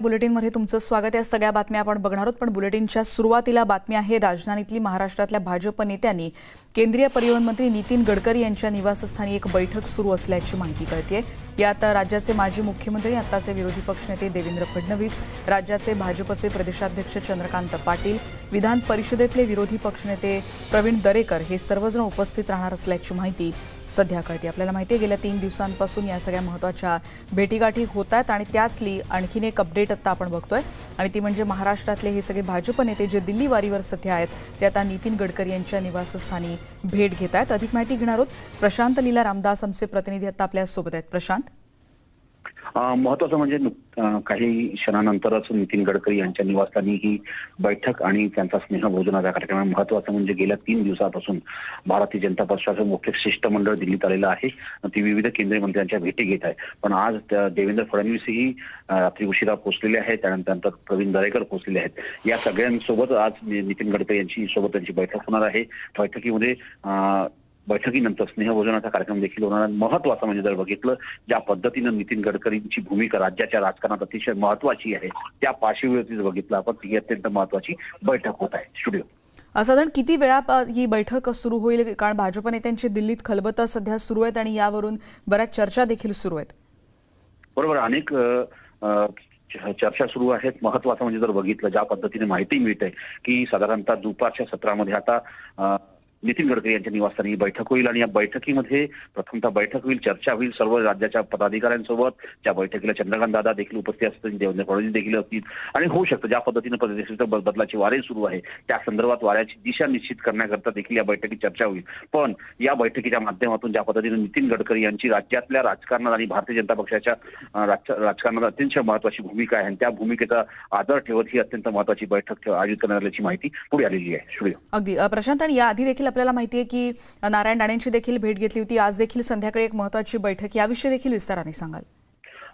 बुलेटिनमध्ये तुमचं स्वागत आहे। सगळ्या बातम्या आपण बघणार आहोत, पण बुलेटिनच्या सुरुवातीला बातमी आहे राजधानीतली महाराष्ट्रातल्या भाजप नेत्यांनी केंद्रीय परिवहन मंत्री नितीन गडकरी यांच्या निवासस्थानी एक बैठक सुरू असल्याची माहिती कळतेय। यात राज्याचे माजी मुख्यमंत्री आताचे विरोधी पक्षनेते देवेंद्र फडणवीस, राज्याचे भाजपचे प्रदेशाध्यक्ष चंद्रकांत पाटील, विधान परिषदेतले विरोधी पक्षनेते प्रवीण दरेकर हे सर्वजण उपस्थित राहणार असल्याची माहिती सध्या कळते। आपल्याला माहिती आहे गेल्या 3 दिवसांपासून या सगळ्या महत्त्वाच्या भेटीगाठी होत आहेत आणि त्यातली आणखीन एक अपडेट आता आपण बघतोय आणि ती म्हणजे महाराष्ट्रातले हे सगळे भाजप नेते जे दिल्ली वारीवर सध्या आहेत ते आता नितीन गडकरी यांच्या निवासस्थानी भेट घेत आहेत। अधिक माहिती घेणार आहोत प्रशांत लीला रामदास आमचे प्रतिनिधी आता आपल्या सोबत आहेत। प्रशांत, महत्वाचं म्हणजे काही क्षणानंतरच नितीन गडकरी यांच्या निवासस्थानी ही बैठक आणि त्यांचा स्नेहभोजनाचा कार्यक्रम महत्वाचा म्हणजे गेल्या 3 दिवसापासून भारतीय जनता पक्षाचं मुख्य शिष्टमंडळ दिल्लीत आलेलं आहे। ती विविध केंद्रीय मंत्र्यांच्या भेटी घेत आहे, पण आज देवेंद्र फडणवीसही रात्री उशिरा पोहोचलेले आहेत, त्यानंतर प्रवीण दरेकर पोहोचलेले आहेत। या सगळ्यांसोबत आज नितीन गडकरी यांची सोबत त्यांची बैठक होणार आहे। बैठकीमध्ये बैठकीनंतर स्नेहभोजनाचा कार्यक्रम देखील होणार आहे। महत्वाचं म्हणजे जर बघितलं ज्या पद्धतीनं नितीन गडकरींची भूमिका राज्याच्या राजकारणात अतिशय महत्वाची आहे, त्या पार्श्वभूमीवर बघितलं आपण ती अत्यंत महत्वाची बैठक होत आहे। स्टुडिओ साधारण किती वेळा ही बैठक सुरू होईल? कारण भाजप नेत्यांची दिल्लीत खलबतं सध्या सुरू आहेत आणि यावरून बऱ्याच चर्चा देखील सुरू आहेत। बरोबर, अनेक चर्चा सुरू आहेत। महत्वाचं म्हणजे जर बघितलं ज्या पद्धतीने माहिती मिळते की साधारणतः दुपारच्या सत्रामध्ये आता नितीन गडकरी यांच्या निवासस्थानी बैठक होईल आणि या बैठकीमध्ये प्रथमतः बैठक होईल, चर्चा होईल सर्व राज्याच्या पदाधिकाऱ्यांसोबत। त्या बैठकीला चंद्रकांत दादा देखील उपस्थित असतील, देवेंद्र फडणवीस देखील असतील आणि होऊ शकतं ज्या पद्धतीने प्रदेशात बदलाची वारे सुरू आहे त्या संदर्भात वाऱ्याची दिशा निश्चित करण्याकरता देखील या बैठकीत चर्चा होईल। पण या बैठकीच्या माध्यमातून ज्या पद्धतीने नितीन गडकरी यांची राज्यातल्या राजकारणात आणि भारतीय जनता पक्षाच्या राजकारणात अत्यंत महत्वाची भूमिका आहे आणि त्या भूमिकेचा आदर ठेवत ही अत्यंत महत्वाची बैठक आयोजित करण्यात आल्याची माहिती पुढे आलेली आहे। अगदी प्रशांत, आणि याआधी देखील आपल्याला माहिती आहे की नारायण राणेंची देखील भेट घेतली होती। आज देखील संध्याकाळी एक महत्त्वाची बैठक, याविषयी देखील विस्ताराने सांगाल?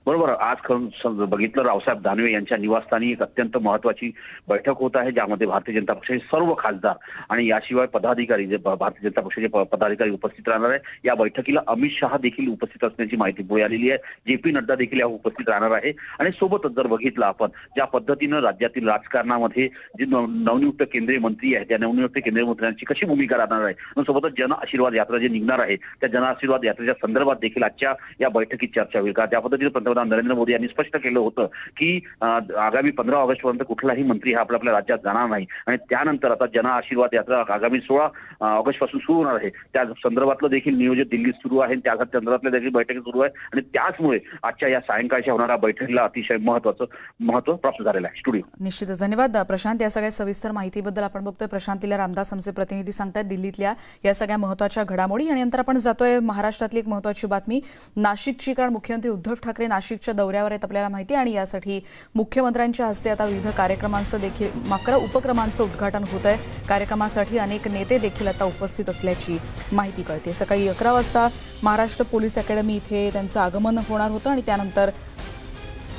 बरोबर, आज बघितलं रावसाहेब दानवे यांच्या निवासस्थानी एक अत्यंत महत्वाची बैठक होत आहे, ज्यामध्ये भारतीय जनता पक्षाचे सर्व खासदार आणि याशिवाय पदाधिकारी जे भारतीय जनता पक्षाचे पदाधिकारी उपस्थित राहणार आहे। या बैठकीला अमित शहा देखील उपस्थित असण्याची माहिती पुढे आलेली आहे। JP नड्डा देखील या उपस्थित राहणार आहे आणि सोबतच जर बघितलं आपण ज्या पद्धतीनं राज्यातील राजकारणामध्ये जे नवनियुक्त केंद्रीय मंत्री आहेत त्या नवनियुक्त केंद्रीय मंत्र्यांची कशी भूमिका राहणार आहे आणि सोबतच जन आशीर्वाद यात्रा जे निघणार आहे त्या जन आशीर्वाद यात्रेच्या संदर्भात देखील आजच्या या बैठकीत चर्चा होईल। का त्या पद्धतीने पंतप्रधान नरेंद्र मोदी यांनी स्पष्ट केलं होतं की आगामी 15 ऑगस्ट पर्यंत कुठलाही मंत्री हा आपल्या राज्यात जाणार नाही आणि त्यानंतर आता जन आशीर्वाद यात्रा आगामी 16 ऑगस्ट पासून सुरू होणार आहे। त्या संदर्भातलं देखील नियोजन दिल्लीत सुरू आहे, त्या संदर्भातल्या देखील बैठकी सुरू आहे आणि त्याचमुळे आजच्या या सायंकाळच्या होणाऱ्या बैठकीला अतिशय महत्व प्राप्त झालेलं आहे। स्टुडिओ निश्चितच धन्यवाद प्रशांत, या सगळ्या सविस्तर माहितीबद्दल। आपण बघतोय प्रशांत लीला रामदास आमचे प्रतिनिधी सांगतात दिल्लीतल्या या सगळ्या महत्त्वाच्या घडामोडी आणि नंतर आपण जातोय महाराष्ट्रातली एक महत्त्वाची बातमी नाशिकची, कारण मुख्यमंत्री उद्धव ठाकरे नाशिकच्या दौऱ्यावर आहेत आपल्याला माहिती आहे आणि यासाठी मुख्यमंत्र्यांच्या हस्ते आता विविध कार्यक्रमांचं देखील उपक्रमांचं उद्घाटन होत आहे। कार्यक्रमासाठी अनेक नेते देखील आता उपस्थित असल्याची माहिती कळते। सकाळी 11 वाजता महाराष्ट्र पोलीस अकॅडमी इथे त्यांचं आगमन होणार होतं आणि त्यानंतर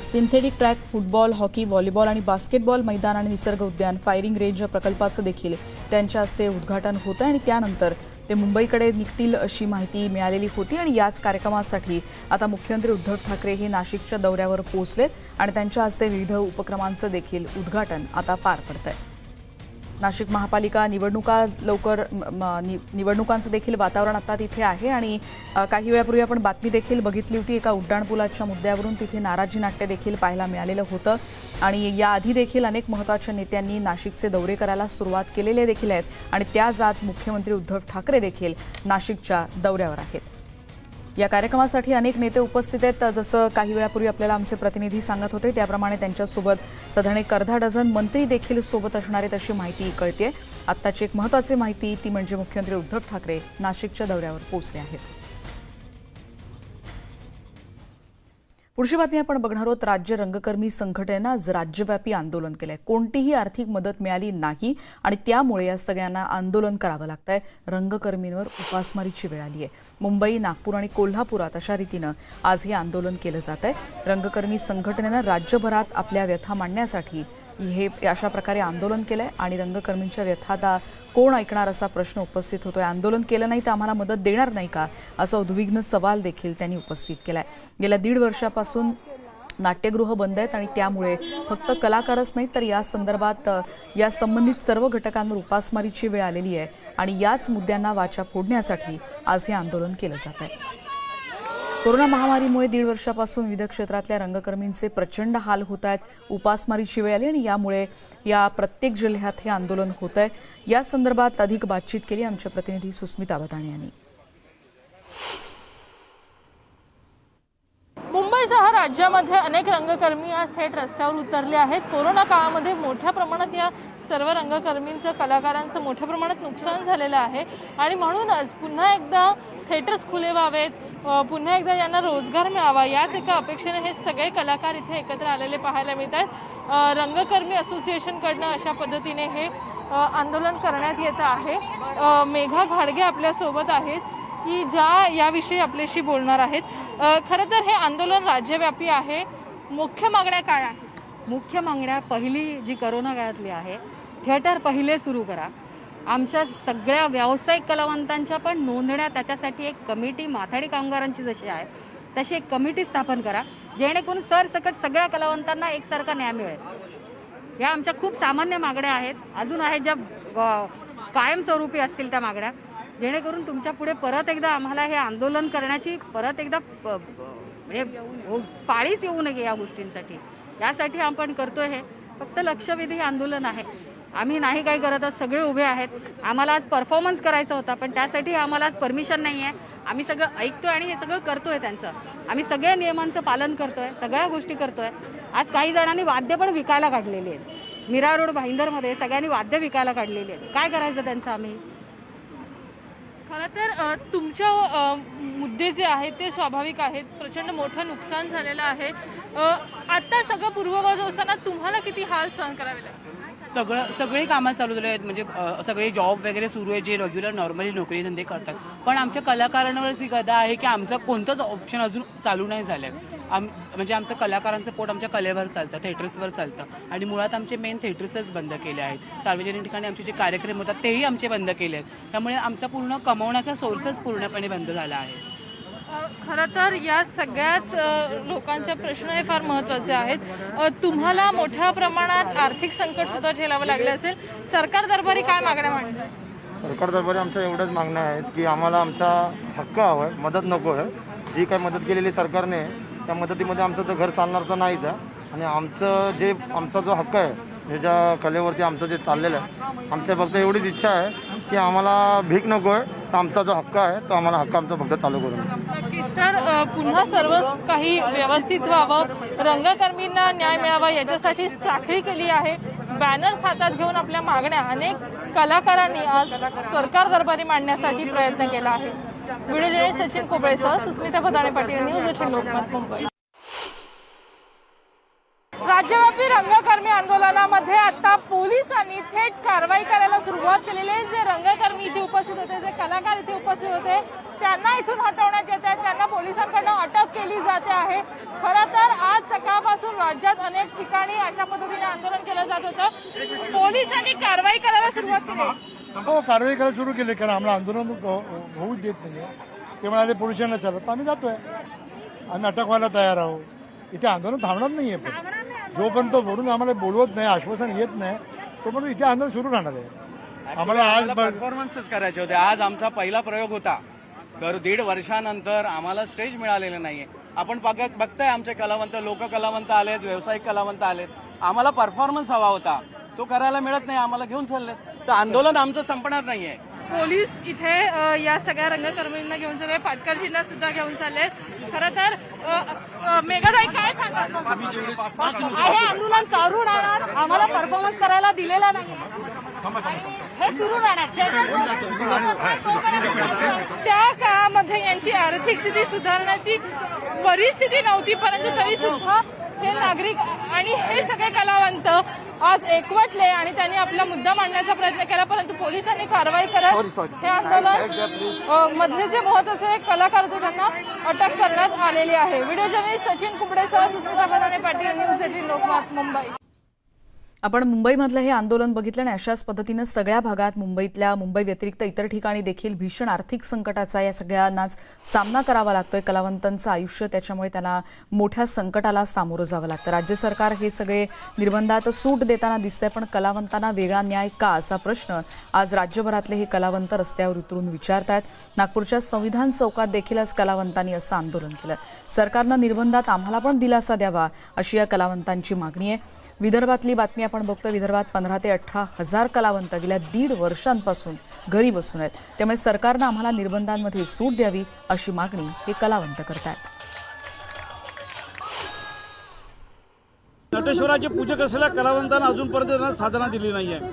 synthetic track, football, hockey, volleyball आणि बास्केटबॉल मैदान आणि निसर्ग उद्यान, फायरिंग रेंज प्रकल्पाचं देखील त्यांच्या हस्ते उद्घाटन होतं आणि त्यानंतर ते मुंबईकडे निघतील अशी माहिती मिळालेली होती आणि याच कार्यक्रमासाठी आता मुख्यमंत्री उद्धव ठाकरे हे नाशिकच्या दौऱ्यावर पोहोचलेत आणि त्यांच्या हस्ते विविध उपक्रमांचं देखील उद्घाटन आता पार पडतंय। नाशिक महापालिका निवडणुकांचं देखील वातावरण आता तिथे आहे आणि काही वेळापूर्वी आपण बातमी देखील बघितली होती एका उड्डाणपुलाच्या मुद्द्यावरून तिथे नाराजी नाट्य देखील पाहायला मिळालेलं होतं आणि याआधी देखील अनेक महत्त्वाच्या नेत्यांनी नाशिकचे दौरे करायला सुरुवात केलेले देखील आहेत आणि त्याच आज मुख्यमंत्री उद्धव ठाकरे देखील नाशिकच्या दौऱ्यावर आहेत। या कार्यक्रमासाठी अनेक नेते उपस्थित आहेत, जसं काही वेळापूर्वी आपल्याला आमचे प्रतिनिधी सांगत होते त्याप्रमाणे त्यांच्यासोबत साधारण 1/2 डझन मंत्री देखील सोबत असणार आहेत अशी माहिती कळते। आत्ताची एक महत्त्वाची माहिती ती म्हणजे मुख्यमंत्री उद्धव ठाकरे नाशिकच्या दौऱ्यावर पोहोचले आहेत। पुढची बातमी आपण बघणार आहोत राज्य रंगकर्मी संघटनेनं आज राज्यव्यापी आंदोलन केलंय। कोणतीही आर्थिक मदत मिळाली नाही आणि त्यामुळे या सगळ्यांना आंदोलन करावं लागतंय। रंगकर्मींवर उपासमारीची वेळ आली आहे। मुंबई, नागपूर आणि कोल्हापुरात अशा रीतीनं आज हे आंदोलन केलं जात आहे। रंगकर्मी संघटनेनं राज्यभरात आपल्या व्यथा मांडण्यासाठी हे अशा प्रकारे आंदोलन केलंय आणि रंगकर्मींच्या व्यथा आता कोण ऐकणार असा प्रश्न उपस्थित होतोय। आंदोलन केलं नाही तर आम्हाला मदत देणार नाही का असा उद्विग्न सवाल देखील त्यांनी उपस्थित केलाय। गेल्या 1.5 वर्षापासून नाट्यगृह बंद आहेत आणि त्यामुळे फक्त कलाकारच नाहीत तर या संदर्भात या संबंधित सर्व घटकांवर उपासमारीची वेळ आलेली आहे आणि याच मुद्द्यांना वाचा फोडण्यासाठी आज हे आंदोलन केलं जात आहे। कोरोना महामारीमुळे 1.5 वर्षापासून विविध क्षेत्रातल्या रंगकर्मींचे प्रचंड हाल होत आहेत। उपासमारीची वेळ आली आणि यामुळे या प्रत्येक जिल्ह्यात हे आंदोलन होत आहे। या संदर्भात अधिक बातचीत केली आमच्या प्रतिनिधी सुस्मिता बदाणे यांनी। मुंबईसह राज्यामध्ये अनेक रंगकर्मी आज थेट रस्त्यावर उतरले आहेत। कोरोना काळामध्ये मोठ्या प्रमाणात या सर्व रंगकर्मींचं कलाकारांचं मोठ्या प्रमाणात नुकसान झालेलं आहे आणि म्हणूनच पुन्हा एकदा थिएटर्स खुले व्हावेत, पुन्हा एकदा यांना रोजगार मिळावा याच एका अपेक्षेने हे सगळे कलाकार इथे एकत्र आलेले पाहायला मिळतात। रंगकर्मी असोसिएशनकडनं अशा पद्धतीने हे आंदोलन करण्यात येत आहे। मेघा घाडगे आपल्यासोबत आहेत की ज्या याविषयी आपल्याशी बोलणार आहेत। खरं तर हे आंदोलन राज्यव्यापी आहे। मुख्य मागण्या काय आहेत? मुख्य मागण्या पहिली जी करोना काळातली आहे, थिएटर पहिले सुरू करा। आमच्या सगळ्या व्यावसायिक कलावंतांच्या पण नोंदण्या, त्याच्यासाठी एक कमिटी माथाडी कामगारांची जशी आहे तशी एक कमिटी स्थापन करा, जेणेकरून सरसकट सगळ्या कलावंतांना एकसारखा न्याय मिळेल। या आमच्या खूप सामान्य मागण्या आहेत, अजून आहेत ज्या कायमस्वरूपी असतील त्या मागण्या, जेणेकरून तुमच्या पुढे परत एकदा आम्हाला हे आंदोलन करण्याची परत एकदा म्हणजे पाळीच येऊ नये या गोष्टींसाठी। यासाठी आपण करतोय हे फक्त लक्षवेधी आंदोलन आहे। आम्ही नाही काय करत आहोत, सगळे उभे आहेत। आम्हाला आज परफॉर्मन्स करायचा होता पण त्यासाठी आम्हाला आज परमिशन नाही आहे। आम्ही सगळं ऐकतोय आणि हे सगळं करतोय त्यांचं। आम्ही सगळ्या नियमांचं पालन करतोय, सगळ्या गोष्टी करतोय। आज काही जणांनी वाद्य पण विकायला काढलेली आहेत। मीरा रोड भाईंदरमध्ये सगळ्यांनी वाद्य विकायला काढलेली आहेत। काय करायचं त्यांचं आम्ही? खरं तर तुमच्या मुद्दे जे आहेत ते स्वाभाविक आहेत। प्रचंड मोठं नुकसान झालेलं आहे। आता सगळं पूर्ववत असताना तुम्हाला किती हाल सहन करावे लागले? सगळे कामं चालू झाले आहेत, म्हणजे सगळे जॉब वगैरे सुरू आहे जे रेग्युलर नॉर्मली नोकरी धंदे करतात। पण आमच्या कलाकारांवरच ही गदा आहे की आमचं कोणतंच ऑप्शन अजून चालू नाही झालं आहे। म्हणजे आमचं कलाकारांचं पोट आमच्या कलेवर चालतं, थिएटर्सवर चालतं आणि मुळात आमचे मेन थिएटर्सच बंद केले आहेत। सार्वजनिक ठिकाणी आमचे जे कार्यक्रम होतात तेही आमचे बंद केले आहेत। त्यामुळे आमचा पूर्ण कमवण्याचा सोर्सच पूर्णपणे बंद झाला आहे। खरं तर या सगळ्याच लोकांचे प्रश्न हे फार महत्त्वाचे आहेत। तुम्हाला मोठ्या प्रमाणात आर्थिक संकट सुद्धा झेलावं लागले असेल। सरकार दरबारी काय मागण्या मांडल्या? सरकार दरबारी आमच्या एवढ्याच मागण्या आहेत की आम्हाला आमचा हक्क हवा आहे, मदत नको आहे। जी काय मदत केलेली सरकारने त्या मदतीमध्ये आमचं तर घर चालणार तर नाहीच आहे आणि आमचा जो हक्क आहे, ज्याच्या कलेवरती आमचं जे चाललेलं आहे, आमच्या फक्त एवढीच इच्छा आहे की आम्हाला भीक नको आहे, तर आमचा जो हक्क आहे तो आम्हाला हक्क आमचा फक्त चालू करून द्या। नक्कीच। तर पुन्हा सर्व काही व्यवस्थित व्हावं, रंगकर्मींना न्याय मिळावा याच्यासाठी साखळी केली आहे। बॅनर्स हातात घेऊन आपल्या मागण्या अनेक कलाकारांनी आज सरकार दरबारी मांडण्यासाठी प्रयत्न केला आहे। व्हिडिओ जर्नलिस्ट सचिन कोबळेसह सुस्मिता बदाणे पाटील, न्यूज 18 लोकमत, मुंबई। राज्यव्यापी रंगकर्मी आंदोलनामध्ये आता पोलिसांनी थेट कारवाई करायला सुरुवात केलेली आहे। जे रंगकर्मी इथे उपस्थित होते, जे कलाकार इथे उपस्थित होते, त्यांना इथून हटवण्यात येत आहे। त्यांना पोलिसांकडून अटक केली जाते आहे। खरं तर आज सकाळपासून राज्यात अनेक ठिकाणी अशा पद्धतीने आंदोलन केलं जात होतं। पोलिसांनी कारवाई करायला सुरुवात केली। हो, कारवाई करायला सुरू केली, कारण आम्हाला आंदोलन होऊच देत नाही आहे। ते म्हणाले पोलिसांना चालत, तर आम्ही जातोय, आम्ही अटक व्हायला तयार आहोत। इथे आंदोलन थांबणार नाही आहे, पण जोपर्यंत वरून आम्हाला बोलवत नाही, आश्वासन येत नाही, तोपर्यंत इथे आंदोलन सुरू राहणार आहे। आम्हाला आज परफॉर्मन्सच करायचे होते। आज आमचा पहिला प्रयोग होता। 1.5 वर्षानंतर आम्हाला स्टेज मिळालेलं नाहीये। आपण बघताय आमचे कलावंत, लोक कलावंत आलेत, व्यावसायिक कलावंत आलेत। आम्हाला परफॉर्मन्स हवा होता, तो करायला मिळत नाही, आम्हाला घेऊन चालले। तर आंदोलन आमचं संपणार नाहीये। पोलीस इथे या सगळ्या रंगकर्मींना घेऊन चालले, पाटकरजींना सुद्धा घेऊन चालले। खरं तर मेघाताई काय सांगा? हे आंदोलन चालू राहणार, आम्हाला परफॉर्मन्स करायला दिलेला नाही, हे सुरू राहणार। त्या काळामध्ये यांची आर्थिक स्थिती सुधारण्याची परिस्थिती नव्हती, परंतु तरी सुद्धा हे नागरिक आणि हे सगळे कलावंत आज एकवटले आणि त्यांनी आपला मुद्दा मांडण्याचा प्रयत्न केला, परंतु पोलिसांनी कारवाई करत हे आंदोलन मधले जे महत्त्वाचे कलाकार होते त्यांना अटक करण्यात आलेली आहे। व्हिडिओ जर्नलिस्ट सचिन कुबडेसह सुस्मिता बदाणे पाटील, न्यूज 18 लोकमत, मुंबई। आपण मुंबईमधलं हे आंदोलन बघितलं आणि अशाच पद्धतीनं सगळ्या भागात मुंबई व्यतिरिक्त इतर ठिकाणी देखील भीषण आर्थिक संकटाचा या सगळ्यांनाच सामना करावा लागतोय. कलावंतांचं आयुष्य त्याच्यामुळे त्यांना मोठ्या संकटाला सामोरं जावं लागतं. राज्य सरकार हे सगळे निर्बंधात सूट देताना दिसतंय, पण कलावंतांना वेगळा न्याय का असा प्रश्न आज राज्यभरातले हे कलावंत रस्त्यावर उतरून विचारतायत. नागपूरच्या संविधान चौकात देखील आज कलावंतांनी असं आंदोलन केलं. सरकारनं निर्बंधात आम्हाला पण दिलासा द्यावा अशी या कलावंतांची मागणी आहे. विदर्भातली बातमी आपण बघतो. विदर्भात 15 ते 18 हजार कलावंत गेल्या 1.5 वर्षांपासून घरी बसून आहेत. त्यामुळे सरकारनं आम्हाला निर्बंधांमध्ये सूट द्यावी अशी मागणी हे कलावंत करतायत. नटेश्वराचे पूजक असलेल्या कलावंतांना अजूनपर्यंत त्यांना साधना दिली नाही आहे.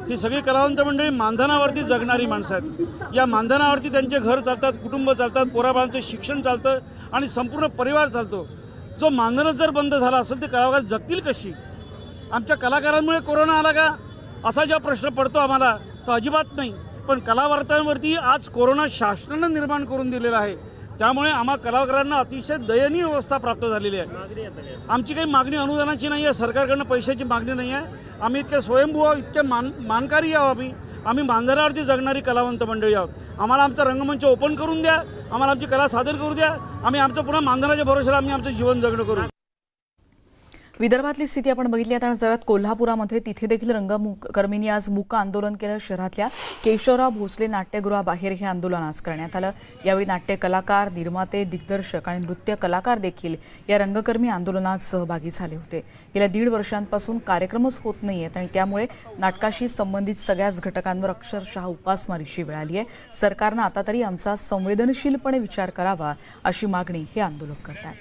ही सगळी कलावंत मंडळी मानधनावरती जगणारी माणसं आहेत. या मानधनावरती त्यांचे घर चालतात, कुटुंब चालतात, पोराबाळांचं शिक्षण चालतं आणि संपूर्ण परिवार चालतो. जो मानधनच जर बंद झाला असेल तर कलाकार जगतील कशी? आमच्या कलाकारांमुळे कोरोना आला का असा जेव्हा प्रश्न पडतो आम्हाला, तर अजिबात नाही. पण कलावंतांवरती आज कोरोना शासनानं निर्माण करून दिलेला आहे. त्यामुळे आम्हा कलाकारांना अतिशय दयनीय अवस्था प्राप्त झालेली आहे. आमची काही मागणी अनुदानाची नाही आहे, सरकारकडनं पैशाची मागणी नाही आहे. आम्ही इतके स्वयंभू आहोत, इतके मानकारी आहोत. आम्ही मानधनावरती जगणारी कलावंत मंडळी आहोत. आम्हाला आमचा रंगमंच ओपन करून द्या, आम्हाला आमची कला सादर करू द्या. आम्ही आमचं पुन्हा मानधनाच्या भरोश्यावर आम्ही आमचं जीवन जगणं करू. विदर्भातली स्थिती आपण बघितली. आता जगात कोल्हापुरामध्ये तिथे देखील रंगकर्मींनी आज मूक आंदोलन केलं. शहरातल्या केशवराव भोसले नाट्यगृहाबाहेर हे आंदोलन आज करण्यात आलं. यावेळी नाट्य कलाकार, निर्माते, दिग्दर्शक आणि नृत्य कलाकार देखील या रंगकर्मी आंदोलनात सहभागी झाले होते. गेल्या 1.5 वर्षांपासून कार्यक्रमच होत नाहीयेत आणि त्यामुळे नाटकाशी संबंधित सगळ्याच घटकांवर अक्षरशः उपासमारीची वेळ आली आहे. सरकारनं आता तरी आमचा संवेदनशीलपणे विचार करावा अशी मागणी हे आंदोलक करतात.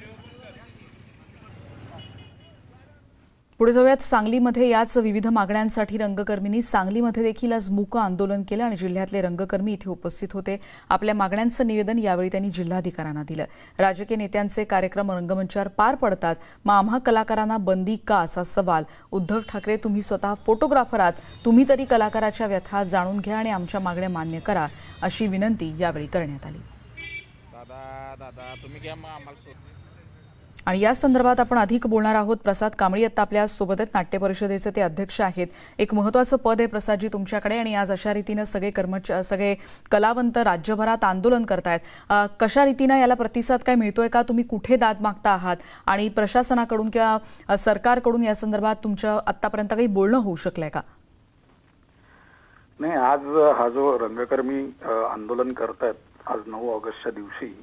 पुढे जाऊयात. सांगलीमध्ये याच विविध मागण्यांसाठी रंगकर्मींनी सांगलीमध्ये देखील आज मूक आंदोलन केलं आणि जिल्ह्यातले रंगकर्मी इथे उपस्थित होते. आपल्या मागण्यांचं निवेदन यावेळी त्यांनी जिल्हाधिकाऱ्यांना दिलं. राजकीय नेत्यांचे कार्यक्रम रंगमंचावर पार पडतात, मग आम्हा कलाकारांना बंदी का असा सवाल उद्धव ठाकरे, तुम्ही स्वतः फोटोग्राफर आहात, तुम्ही तरी कलाकाराच्या व्यथा जाणून घ्या आणि आमच्या मागण्या मान्य करा अशी विनंती यावेळी करण्यात आली. आणि या संदर्भात आपण अधिक बोलणार आहोत. प्रसाद कांबळी आता आपल्या सोबत आहेत. नाट्य परिषदेचे ते अध्यक्ष आहेत. एक महत्त्वाचं पद आहे प्रसादजी तुमच्याकडे आणि आज अशा रीतीनं सगळे कलावंत राज्यभरात आंदोलन करतायत. कशा रीतीनं याला प्रतिसाद काय मिळतोय का? तुम्ही कुठे दाद मागता आहात आणि प्रशासनाकडून किंवा सरकारकडून या संदर्भात तुमच्या आतापर्यंत काही बोलणं होऊ शकलंय का? नाही, आज हा जो रंगकर्मी आंदोलन करतायत आज 9 ऑगस्टच्या दिवशी,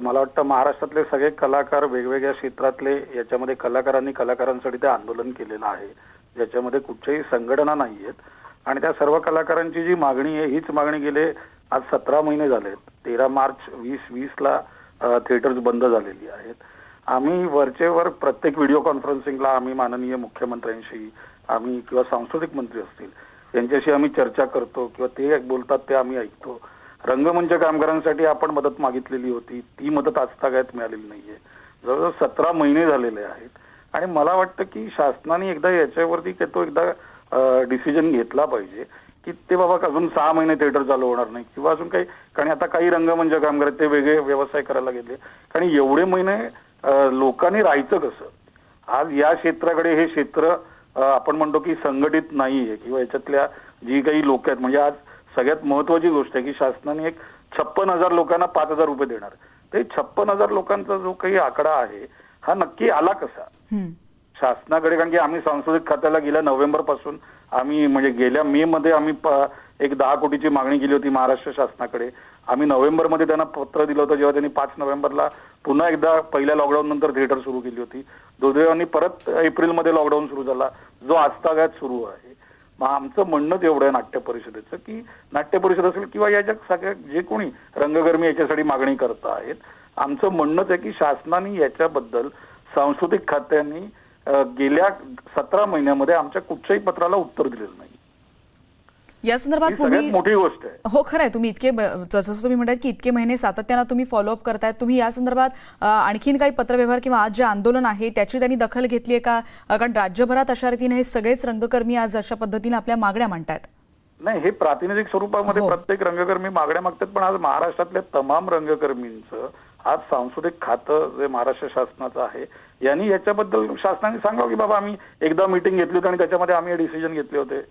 मला वाटतं महाराष्ट्रातले सगळे कलाकार वेगवेगळ्या क्षेत्रातले याच्यामध्ये कलाकारांसाठी ते आंदोलन केलेलं आहे, ज्याच्यामध्ये कुठच्याही संघटना नाही आहेत. आणि त्या सर्व कलाकारांची जी मागणी आहे हीच मागणी गेले आज 17 महिने झाले आहेत. 13 मार्च 2020ला थिएटर्स बंद झालेली आहेत. आम्ही वरचेवर प्रत्येक व्हिडिओ कॉन्फरन्सिंगला आम्ही माननीय मुख्यमंत्र्यांशी आम्ही किंवा सांस्कृतिक मंत्री असतील त्यांच्याशी आम्ही चर्चा करतो किंवा ते बोलतात ते आम्ही ऐकतो. रंगमंच कामगारांसाठी आपण मदत मागितलेली होती, ती मदत आजतागायत मिळालेली नाहीये. जवळजवळ 17 महिने झालेले आहेत. आणि मला वाटतं की शासनाने एकदा याच्यावरती एकदा डिसिजन घेतला पाहिजे की ते बाबा अजून 6 महिने थिएटर चालू होणार नाही किंवा अजून काही. कारण आता काही रंगमंच कामगार ते वेगळे व्यवसाय करायला गेले. कारण एवढे महिने लोकांनी राहायचं कसं? आज या क्षेत्राकडे हे क्षेत्र आपण म्हणतो की संघटित नाहीये किंवा याच्यातल्या जी काही लोक आहेत, म्हणजे आज सगळ्यात महत्वाची गोष्ट आहे की शासनाने एक 56,000 लोकांना 5,000 रुपये देणार. ते 56,000 लोकांचा जो काही आकडा आहे हा नक्की आला कसा शासनाकडे? कारण की आम्ही सांस्कृतिक खात्याला गेल्या नोव्हेंबर पासून आम्ही म्हणजे गेल्या मे मध्ये आम्ही एक 10 कोटीची मागणी केली होती महाराष्ट्र शासनाकडे. आम्ही नोव्हेंबरमध्ये त्यांना पत्र दिलं होतं, जेव्हा त्यांनी 5 नोव्हेंबरला पुन्हा एकदा पहिल्या लॉकडाऊन नंतर थिएटर सुरू केली होती. दुर्दैवाने परत एप्रिलमध्ये लॉकडाऊन सुरू झाला, जो आजतागायत सुरू आहे. मग आमचं म्हणणंच एवढं आहे नाट्य परिषदेचं की नाट्य परिषद असेल किंवा याच्या सगळ्या जे कोणी रंगकर्मी याच्यासाठी मागणी करत आहेत, आमचं म्हणणंच आहे की शासनाने याच्याबद्दल सांस्कृतिक खात्याने गेल्या 17 महिन्यामध्ये आमच्या कुठच्याही पत्राला उत्तर दिलेलं नाही. या संदर्भात सगळ्यात मोठी गोष्ट आहे. हो, खरं आहे. तुम्ही जसं तुम्ही म्हणताय की इतके महिने सातत्यानं तुम्ही फॉलोअप करतायत, तुम्ही या संदर्भात आणखीन काही पत्रव्यवहार किंवा आज जे आंदोलन आहे त्याची त्यांनी दखल घेतली आहे का? कारण राज्यभरात अशा रीतीने हे सगळेच रंगकर्मी आज अशा पद्धतीने आपल्या मागण्या मांडतायत. नाही, हे प्रातिनिधिक स्वरूपामध्ये प्रत्येक रंगकर्मी मागण्या मागतात, पण आज महाराष्ट्रातल्या तमाम रंगकर्मींचं आज सांस्कृतिक खातं जे महाराष्ट्र शासनाचं आहे यांनी याच्याबद्दल शासनाने सांगावं की बाबा आम्ही एकदा मीटिंग घेतली होती आणि त्याच्यामध्ये आम्ही हे डिसिजन घेतले होते.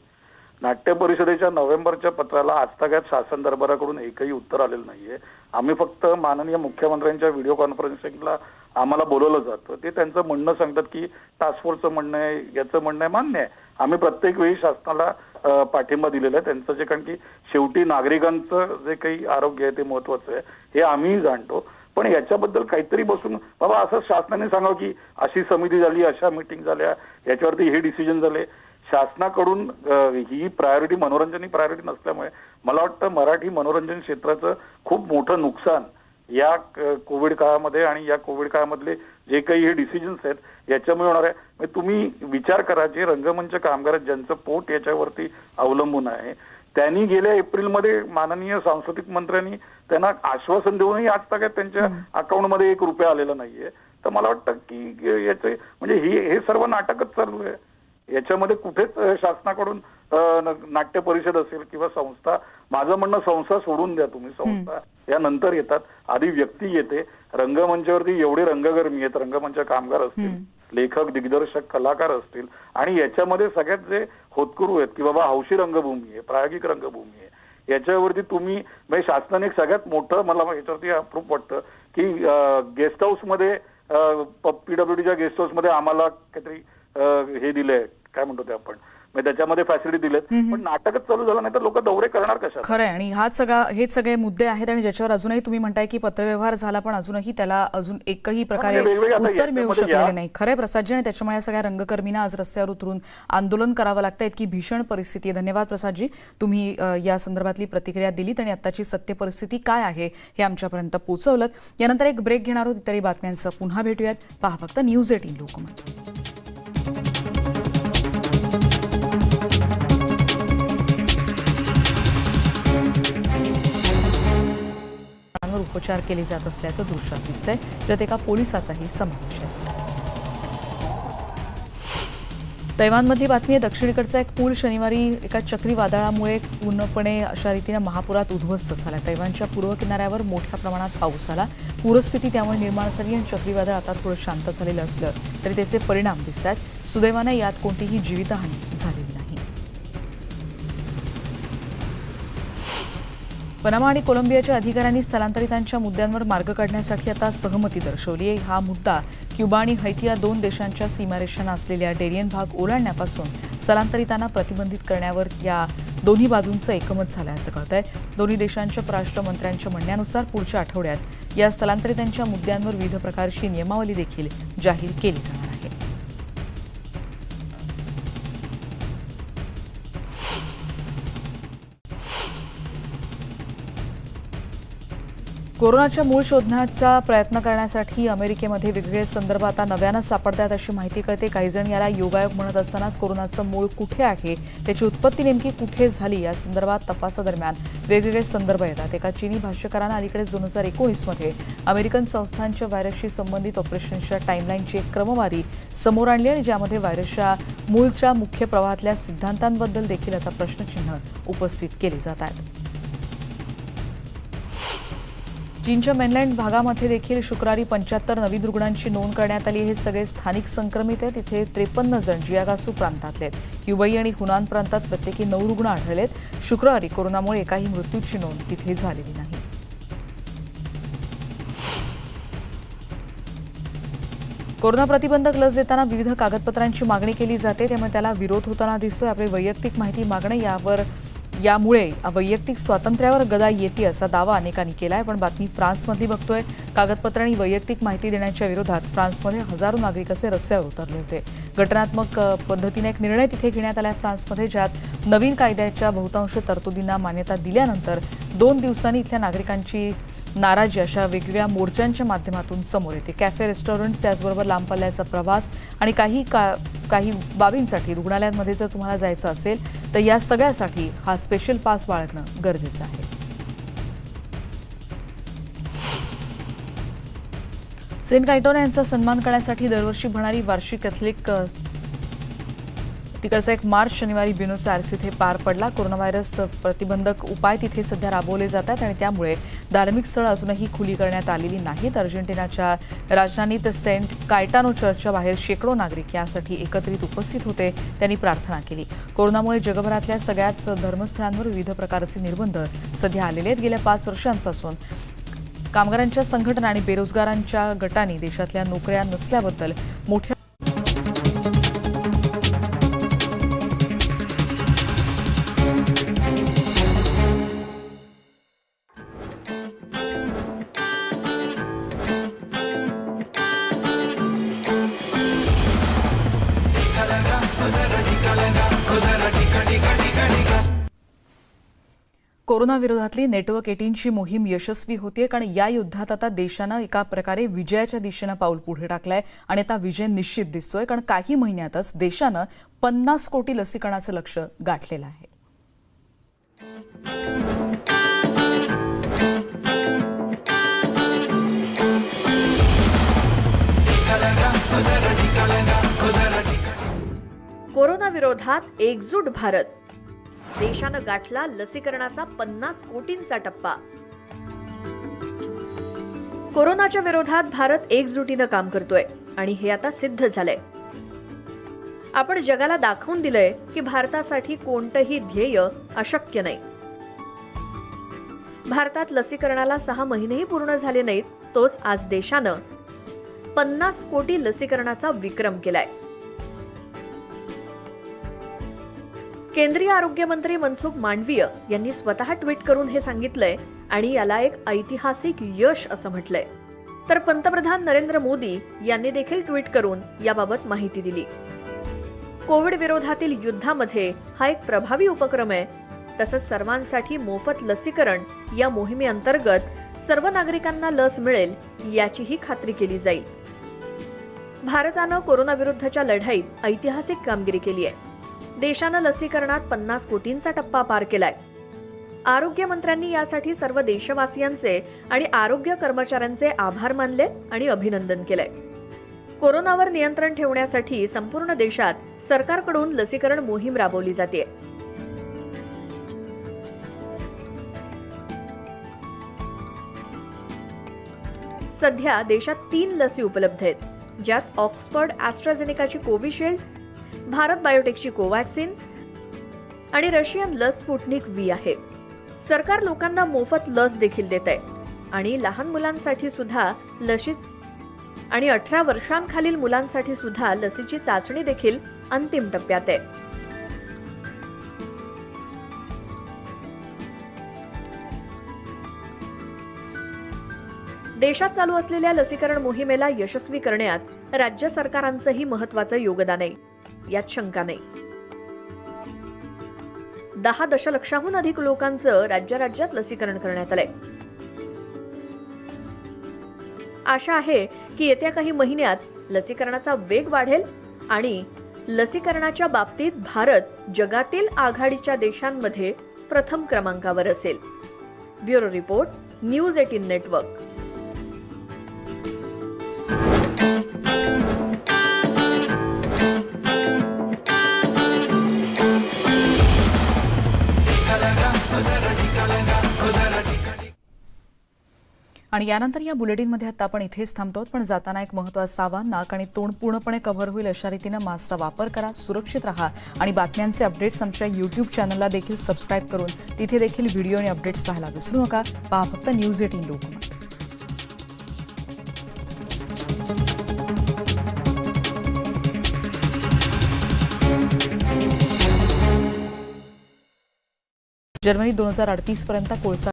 नाट्य परिषदेच्या नोव्हेंबरच्या पत्राला आजतागायत शासन दरबाराकडून एकही उत्तर आलेलं नाहीये. आम्ही फक्त माननीय मुख्यमंत्र्यांच्या व्हिडिओ कॉन्फरन्सिंगला आम्हाला बोलवलं जातं. ते त्यांचं म्हणणं सांगतात की टास्क फोर्सचं म्हणणं आहे, याचं म्हणणं आहे, मान्य आहे. आम्ही प्रत्येक वेळी शासनाला पाठिंबा दिलेला आहे त्यांचं जे, कारण की शेवटी नागरिकांचं जे काही आरोग्य आहे ते महत्वाचं आहे हे आम्हीही जाणतो. पण याच्याबद्दल काहीतरी बसून बाबा असं शासनाने सांगावं की अशी समिती झाली, अशा मीटिंग झाल्या, याच्यावरती हे डिसिजन झाले. शासनाकडून ही प्रायोरिटी मनोरंजन ही प्रायोरिटी नसल्यामुळे मला वाटतं मराठी मनोरंजन क्षेत्राचं खूप मोठं नुकसान या कोविड काळामध्ये आणि या कोविड काळामधले जे काही हे डिसिजन्स आहेत याच्यामुळे होणार आहे. म्हणजे तुम्ही विचार करा, जे रंगमंच कामगार ज्यांचं पोट याच्यावरती अवलंबून आहे त्यांनी गेल्या एप्रिलमध्ये माननीय सांस्कृतिक मंत्र्यांनी त्यांना आश्वासन देऊनही आज तक त्यांच्या अकाउंटमध्ये ₹1 आलेला नाहीये. तर मला वाटतं की याचे म्हणजे हे सर्व नाटकच चालू आहे. याच्यामध्ये कुठेच शासनाकडून नाट्य परिषद असेल किंवा संस्था, माझं म्हणणं संस्था सोडून द्या तुम्ही, संस्था या नंतर येतात, आधी व्यक्ती येते. रंगमंचावरती एवढे रंगकर्मी आहेत, रंगमंच कामगार असतील, लेखक, दिग्दर्शक, कलाकार असतील आणि याच्यामध्ये सगळ्यात जे होतकरू आहेत की बाबा हौशी रंगभूमी आहे, प्रायोगिक रंगभूमी आहे, याच्यावरती तुम्ही म्हणजे शासनाने सगळ्यात मोठं मला याच्यावरती अप्रूप वाटतं की गेस्ट हाऊसमध्ये PWDच्या गेस्ट हाऊसमध्ये आम्हाला काहीतरी हे दिलंय, काय म्हणतो ते आपण, म्हणजे त्याच्यामध्ये फॅसिलिटी दिलेत, पण नाटकच चालू झालं नाही तर लोक दौरे करणार कशा? खरंय. आणि हेच सगळे मुद्दे आहेत आणि ज्याच्यावर अजूनही तुम्ही म्हणताय की पत्रव्यवहार झाला पण अजूनही त्याला अजून एकही प्रकारे उत्तर मिळू शकलेलं नाही. खरंय प्रसादजी, आणि त्याच्यामुळे या सगळ्या रंगकर्मींना आज रस्त्यावर उतरून आंदोलन करावं लागतं. इतकी भीषण परिस्थिती आहे. धन्यवाद प्रसादजी, तुम्ही या संदर्भातली प्रतिक्रिया दिलीत आणि आत्ताची सत्य परिस्थिती काय आहे हे आमच्यापर्यंत पोहोचवलं. यानंतर एक ब्रेक घेणार आहोत. इतरही बातम्यांचं पुन्हा भेटूयात. पहा फक्त News18 लोकमत. उपचार केले जात असल्याचं दृश्यात दिसतंय, ज्यात एका पोलिसाचाही समावेश आहे. तैवानमधली बातमी आहे. दक्षिणेकडचा एक पूल शनिवारी एका चक्रीवादळामुळे पूर्णपणे अशा रीतीनं महापुरात उद्ध्वस्त झाला. तैवानच्या पूर्व किनाऱ्यावर मोठ्या प्रमाणात पाऊस आला. पूरस्थिती त्यामुळे निर्माण झाली आणि चक्रीवादळ आता थोडं शांत झालेलं असलं तरी त्याचे परिणाम दिसत आहेत. सुदैवाने यात कोणतीही जीवितहानी झालेली नाही. पनामा आणि कोलंबियाच्या अधिकाऱ्यांनी स्थलांतरितांच्या मुद्द्यांवर मार्ग काढण्यासाठी आता सहमती दर्शवली आहे. हा मुद्दा क्युबा आणि हैती या 2 देशांच्या सीमारेषांना असलेल्या डेरियन भाग ओलांडण्यापासून स्थलांतरितांना प्रतिबंधित करण्यावर या दोन्ही बाजूंचं एकमत झाल्याचं कळतंय. दोन्ही देशांच्या परराष्ट्रमंत्र्यांच्या म्हणण्यानुसार पुढच्या आठवड्यात या स्थलांतरितांच्या मुद्द्यांवर विविध प्रकारची नियमावली देखील जाहीर केली जाणार आहे. कोरोनाच्या मूळ शोधण्याचा प्रयत्न करण्यासाठी अमेरिकेमध्ये वेगवेगळे संदर्भ आता नव्यानं सापडतात अशी माहिती कळते. काही जण याला योगायोग म्हणत असतानाच कोरोनाचं मूळ कुठे आहे, त्याची उत्पत्ती नेमकी कुठे झाली या संदर्भात तपासादरम्यान वेगवेगळे संदर्भ येतात. एका चीनी भाष्यकारानं अलीकडेच 2019मध्ये अमेरिकन संस्थांच्या व्हायरसशी संबंधित ऑपरेशन्सच्या टाईमलाईनची एक क्रमवारी समोर आणली आणि ज्यामध्ये व्हायरसच्या मूळच्या मुख्य प्रवाहातल्या सिद्धांतांबद्दल देखील आता प्रश्नचिन्ह उपस्थित केले जात आहेत. चीनच्या मेनलँड भागामध्ये देखील शुक्रवारी 75 नवीन रुग्णांची नोंद करण्यात आली. हे सगळे स्थानिक संक्रमित आहेत. इथे 53 जण जियागासू प्रांतातले आहेत. हुबई आणि हुनान प्रांतात प्रत्येकी 9 रुग्ण आढळलेत. शुक्रवारी कोरोनामुळे एकाही मृत्यूची नोंद तिथे झालेली नाही. कोरोना प्रतिबंधक लस देताना विविध कागदपत्रांची मागणी केली जाते, त्यामुळे त्याला विरोध होताना दिसतोय. आपली वैयक्तिक माहिती मागणं यामुळे वैयक्तिक स्वातंत्र्यावर गदा येते असा दावा अनेकांनी केला आहे. पण बातमी फ्रान्समधली बघतोय. कागदपत्र आणि वैयक्तिक माहिती देण्याच्या विरोधात फ्रान्समध्ये हजारो नागरिक असे रस्त्यावर उतरले होते. घटनात्मक पद्धतीने एक निर्णय तिथे घेण्यात आला फ्रान्समध्ये, ज्यात नवीन कायद्याच्या बहुतांश तरतुदींना मान्यता दिल्यानंतर 2 दिवसांनी इथल्या नागरिकांची नाराजी अशा वेगवेगळ्या मोर्चांच्या माध्यमातून समोर येते. कॅफे, रेस्टॉरंट्स, त्याचबरोबर लांब पल्ल्याचा प्रवास आणि काही बाबींसाठी रुग्णालयांमध्ये जर तुम्हाला जायचं असेल तर या सगळ्यासाठी हा स्पेशल पास बाळगणं गरजेचं आहे. सेंट कायटोना यांचा सन्मान करण्यासाठी दरवर्षी भरणारी वार्षिक कॅथलिक तिकडचा एक मार्च शनिवारी ब्युनोस आयर्स इथे पार पडला. कोरोना व्हायरस प्रतिबंधक उपाय तिथे सध्या राबवले जात आहेत आणि त्यामुळे धार्मिक स्थळं अजूनही खुली करण्यात आलेली नाहीत. अर्जेंटिनाच्या राजधानीत सेंट कायटानो चर्चच्या बाहेर शेकडो नागरिक यासाठी एकत्रित उपस्थित होते. त्यांनी प्रार्थना केली. कोरोनामुळे जगभरातल्या सगळ्याच धर्मस्थळांवर विविध प्रकारचे निर्बंध सध्या आलेले आहेत. गेल्या 5 वर्षांपासून कामगारांच्या संघटना आणि बेरोजगारांच्या गटांनी देशातल्या नोकऱ्या नसल्याबद्दल मोठ्या कोरोना विरोधातली नेटवर्क 18ची मोहीम यशस्वी होतीये. कारण या युद्धात आता देशानं एका प्रकारे विजयाच्या दिशेनं पाऊल पुढे टाकलंय आणि आता विजय निश्चित दिसतोय. कारण काही महिन्यातच देशानं 50 कोटी लसीकरणाचं लक्ष्य गाठलेलं आहे. कोरोना विरोधात एकजूट भारत. देशानं गाठला लसीकरणाचा 50 कोटींचा टप्पा. कोरोनाच्या विरोधात भारत एकजुटीनं काम करतोय आणि हे आता सिद्ध झालंय. आपण जगाला दाखवून दिलंय की भारतासाठी कोणतंही ध्येय अशक्य नाही. भारतात लसीकरणाला 6 महिनेही पूर्ण झाले नाहीत, तोच आज देशानं 50 कोटी लसीकरणाचा विक्रम केलाय. केंद्रीय आरोग्य मंत्री मनसुख मांडवीय यांनी स्वतः ट्विट करून हे सांगितलंय आणि याला एक ऐतिहासिक यश असं म्हटलंय. तर पंतप्रधान नरेंद्र मोदी यांनी देखील ट्विट करून याबाबत माहिती दिली. कोविड विरोधातील युद्धामध्ये हा एक प्रभावी उपक्रम आहे. तसंच सर्वांसाठी मोफत लसीकरण या मोहिमेअंतर्गत सर्व नागरिकांना लस मिळेल याचीही खात्री केली जाईल. भारतानं कोरोना विरुद्धच्या लढाईत ऐतिहासिक कामगिरी केली आहे. देशानं लसीकरणात 50 कोटींचा टप्पा पार केलाय. आरोग्य मंत्र्यांनी यासाठी सर्व देशवासियांचे आणि आरोग्य कर्मचाऱ्यांचे आभार मानले आणि अभिनंदन केलंय. कोरोनावर नियंत्रण ठेवण्यासाठी संपूर्ण देशात सरकारकडून लसीकरण मोहीम राबवली जाते. सध्या देशात 3 लसी उपलब्ध आहेत, ज्यात ऑक्सफर्ड ॲस्ट्राझेनेकाची कोविशिल्ड, भारत बायोटेकची कोवॅक्सिन आणि रशियन लस स्पुटनिक व्ही आहे. सरकार लोकांना मोफत लस देखील देत आहे आणि लहान मुलांसाठी सुद्धा आणि 18 वर्षांखालील मुलांसाठी सुद्धा लसीची चाचणी देखील अंतिम टप्प्यात आहे. देशात चालू असलेल्या लसीकरण मोहिमेला यशस्वी करण्यात राज्य सरकारांचंही महत्त्वाचं योगदान आहे, यात शंका नाही. 10 दशलक्षाहून अधिक लोकांचं राज्यात लसीकरण करण्यात आलंय. आशा आहे की येत्या काही महिन्यात लसीकरणाचा वेग वाढेल आणि लसीकरणाच्या बाबतीत भारत जगातील आघाडीच्या देशांमध्ये प्रथम क्रमांकावर असेल. Bureau report, news 18 network. आणि यानंतर या बुलेटिनमध्ये आता आपण इथेच थांबतो. पण जाताना एक महत्त्वाचं आवाहन, नाक आणि तोंड पूर्णपणे कव्हर होईल अशा रीतीनं मास्कचा वापर करा, सुरक्षित राहा आणि बातम्यांचे अपडेट्स आमच्या YouTube चॅनलला देखील सबस्क्राईब करून तिथे देखील व्हिडिओ आणि अपडेट्स पाहायला विसरू नका. पहा फक्त न्यूज 18 लोकमत. जर्मनी 2038 पर्यंत कोळसा